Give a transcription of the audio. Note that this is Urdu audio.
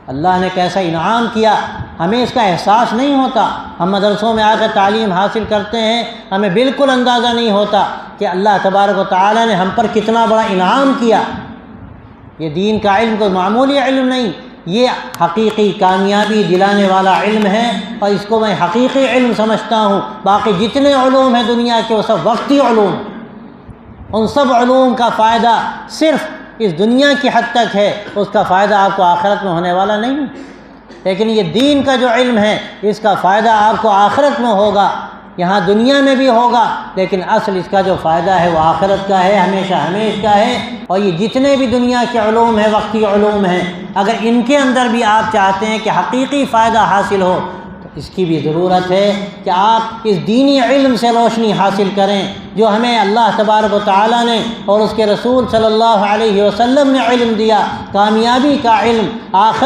اللہ نے کیسا انعام کیا، ہمیں اس کا احساس نہیں ہوتا۔ ہم مدرسوں میں آ کر تعلیم حاصل کرتے ہیں، ہمیں بالکل اندازہ نہیں ہوتا کہ اللہ تبارک و تعالیٰ نے ہم پر کتنا بڑا انعام کیا۔ یہ دین کا علم کوئی معمولی علم نہیں، یہ حقیقی کامیابی دلانے والا علم ہے، اور اس کو میں حقیقی علم سمجھتا ہوں۔ باقی جتنے علوم ہیں دنیا کے وہ سب وقتی علوم، ان سب علوم کا فائدہ صرف اس دنیا کی حد تک ہے، اس کا فائدہ آپ کو آخرت میں ہونے والا نہیں۔ لیکن یہ دین کا جو علم ہے اس کا فائدہ آپ کو آخرت میں ہوگا، یہاں دنیا میں بھی ہوگا، لیکن اصل اس کا جو فائدہ ہے وہ آخرت کا ہے، ہمیشہ ہمیشہ کا ہے۔ اور یہ جتنے بھی دنیا کے علوم ہیں، وقتی علوم ہیں، اگر ان کے اندر بھی آپ چاہتے ہیں کہ حقیقی فائدہ حاصل ہو تو اس کی بھی ضرورت ہے کہ آپ اس دینی علم سے روشنی حاصل کریں جو ہمیں اللہ تبارک و تعالیٰ نے اور اس کے رسول صلی اللہ علیہ وسلم نے علم دیا، کامیابی کا علم، آخرت